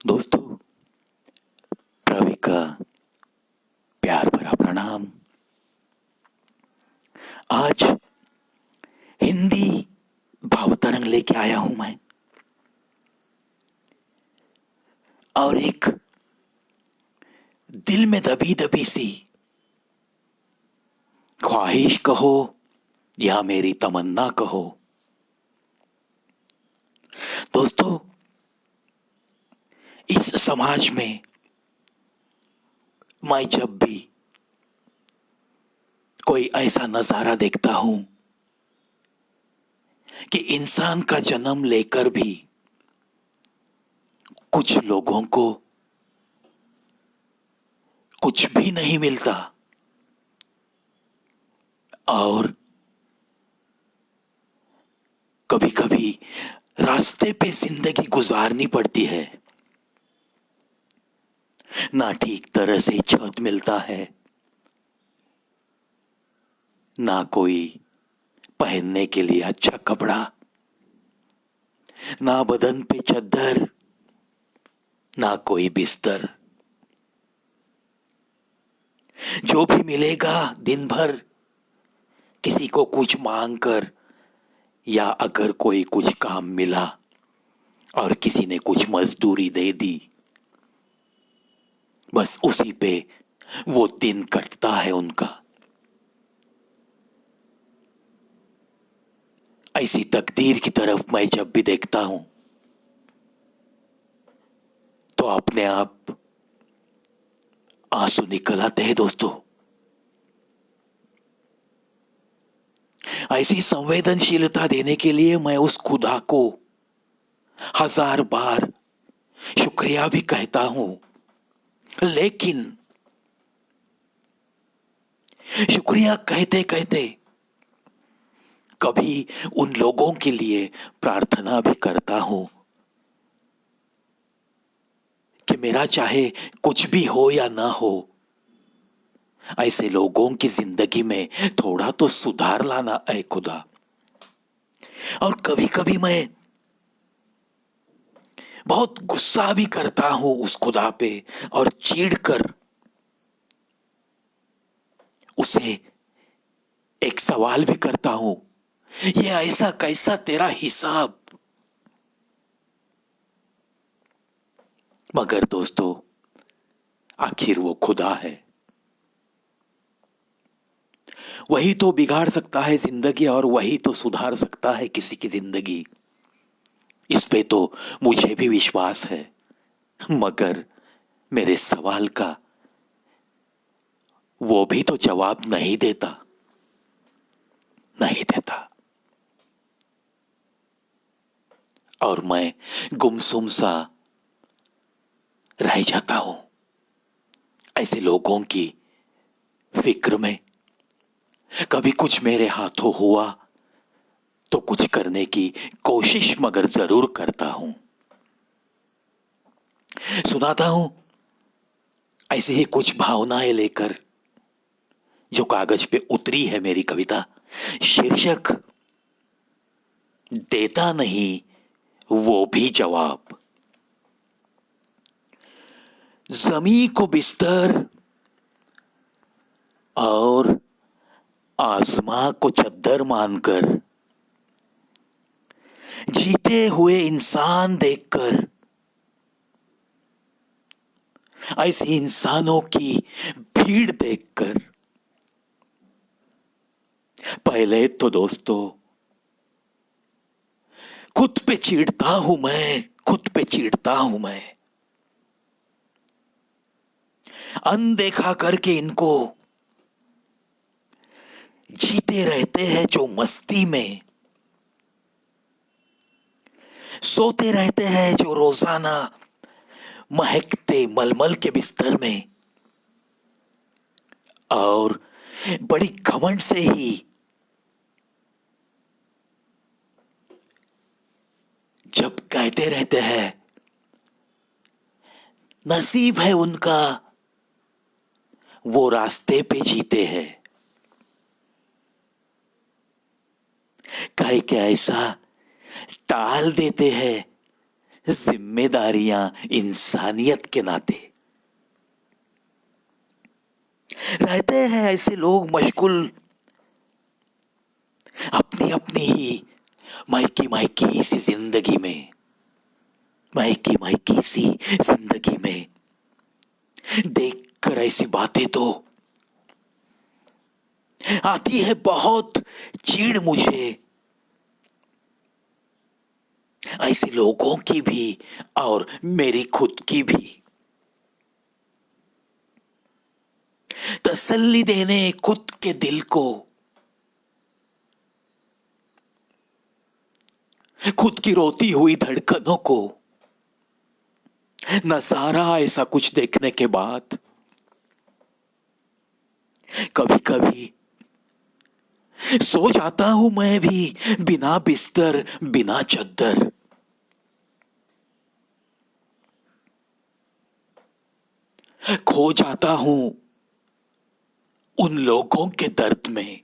दोस्तों, प्रवी का प्यार भरा प्रणाम। आज हिंदी भावतरंग लेके आया हूं मैं, और एक दिल में दबी दबी सी ख्वाहिश कहो या मेरी तमन्ना कहो। दोस्तों, इस समाज में मैं जब भी कोई ऐसा नजारा देखता हूं कि इंसान का जन्म लेकर भी कुछ लोगों को कुछ भी नहीं मिलता, और कभी कभी रास्ते पे जिंदगी गुजारनी पड़ती है। ना ठीक तरह से छत मिलता है, ना कोई पहनने के लिए अच्छा कपड़ा, ना बदन पे चद्दर, ना कोई बिस्तर। जो भी मिलेगा दिन भर किसी को कुछ मांग कर, या अगर कोई कुछ काम मिला और किसी ने कुछ मजदूरी दे दी, बस उसी पे वो दिन कटता है उनका। ऐसी तकदीर की तरफ मैं जब भी देखता हूं तो अपने आप आंसू निकल आते हैं। दोस्तों, ऐसी संवेदनशीलता देने के लिए मैं उस खुदा को हजार बार शुक्रिया भी कहता हूं, लेकिन शुक्रिया कहते कहते कभी उन लोगों के लिए प्रार्थना भी करता हूं कि मेरा चाहे कुछ भी हो या ना हो, ऐसे लोगों की जिंदगी में थोड़ा तो सुधार लाना है खुदा। और कभी कभी मैं बहुत गुस्सा भी करता हूं उस खुदा पे, और चीढ़ कर उसे एक सवाल भी करता हूं, ये ऐसा कैसा तेरा हिसाब। मगर दोस्तों, आखिर वो खुदा है, वही तो बिगाड़ सकता है जिंदगी, और वही तो सुधार सकता है किसी की जिंदगी। इस पे तो मुझे भी विश्वास है, मगर मेरे सवाल का वो भी तो जवाब नहीं देता, नहीं देता। और मैं गुमसुम सा रह जाता हूं ऐसे लोगों की फिक्र में। कभी कुछ मेरे हाथों हुआ तो कुछ करने की कोशिश मगर जरूर करता हूं, सुनाता हूं ऐसे ही कुछ भावनाएं लेकर, जो कागज पे उतरी है मेरी कविता। शीर्षक, देता नहीं वो भी जवाब। जमी को बिस्तर और आसमां को चद्दर मानकर, जीते हुए इंसान देखकर, ऐसे इंसानों की भीड़ देखकर, पहले तो दोस्तों खुद पे चिढ़ता हूं मैं, खुद पे चिढ़ता हूं मैं। अनदेखा करके इनको जीते रहते हैं जो मस्ती में, सोते रहते हैं जो रोजाना महकते मलमल के बिस्तर में, और बड़ी घमंड से ही जब कहते रहते हैं नसीब है उनका, वो रास्ते पे जीते हैं। कह के ऐसा टाल देते हैं जिम्मेदारियां इंसानियत के नाते। रहते हैं ऐसे लोग मशगूल अपनी अपनी ही मायकी मायकी सी जिंदगी में, मायकी मायकी सी जिंदगी में। देखकर ऐसी बातें तो आती है बहुत चीड़ मुझे, ऐसे लोगों की भी और मेरी खुद की भी। तसल्ली देने खुद के दिल को, खुद की रोती हुई धड़कनों को, नजारा ऐसा कुछ देखने के बाद कभी कभी सो जाता हूं मैं भी, बिना बिस्तर बिना चद्दर। खो जाता हूं उन लोगों के दर्द में,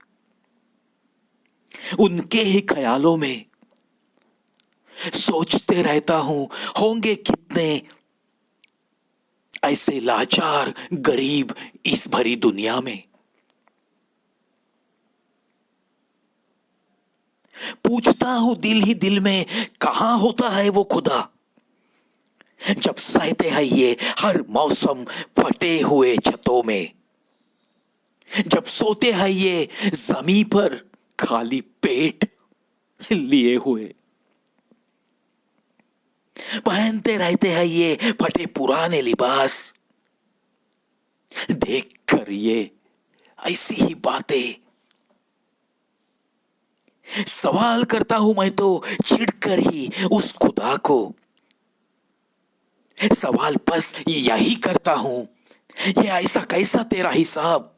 उनके ही ख्यालों में। सोचते रहता हूं होंगे कितने ऐसे लाचार गरीब इस भरी दुनिया में। पूछता हूं दिल ही दिल में, कहां होता है वो खुदा, जब सहते हैं ये हर मौसम फटे हुए छतों में, जब सोते हैं ये जमीन पर खाली पेट लिए हुए, पहनते रहते हैं ये फटे पुराने लिबास। देख कर ये ऐसी ही बातें सवाल करता हूं मैं तो चिढ़कर ही उस खुदा को। सवाल बस यही करता हूं, ये ऐसा कैसा तेरा हिसाब।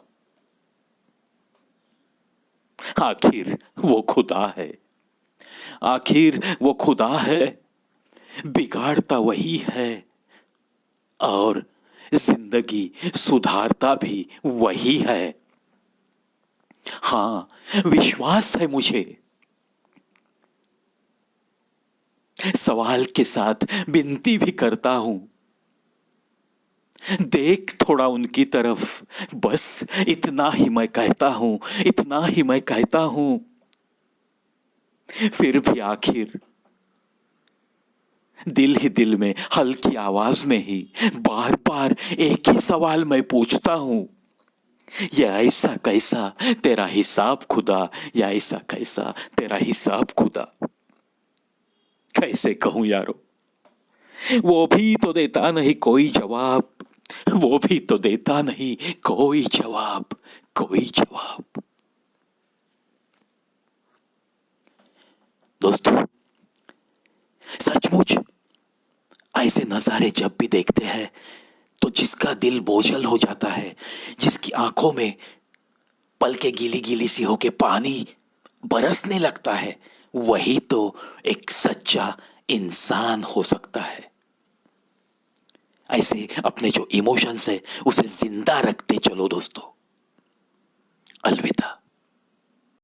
आखिर वो खुदा है, आखिर वो खुदा है, बिगाड़ता वही है और जिंदगी सुधारता भी वही है। हां, विश्वास है मुझे। सवाल के साथ विनती भी करता हूं, देख थोड़ा उनकी तरफ, बस इतना ही मैं कहता हूं, इतना ही मैं कहता हूं। फिर भी आखिर दिल ही दिल में हल्की आवाज में ही बार बार एक ही सवाल मैं पूछता हूं, ये ऐसा कैसा तेरा हिसाब खुदा, या ऐसा कैसा तेरा हिसाब खुदा। कैसे कहूं यारो, वो भी तो देता नहीं कोई जवाब, वो भी तो देता नहीं कोई जवाब, कोई जवाब। दोस्तों, सचमुच ऐसे नजारे जब भी देखते हैं तो जिसका दिल बोझल हो जाता है, जिसकी आंखों में पलके गीली गीली सी होके पानी बरसने लगता है, वही तो एक सच्चा इंसान हो सकता है। ऐसे अपने जो इमोशंस है उसे जिंदा रखते चलो दोस्तों। अलविदा।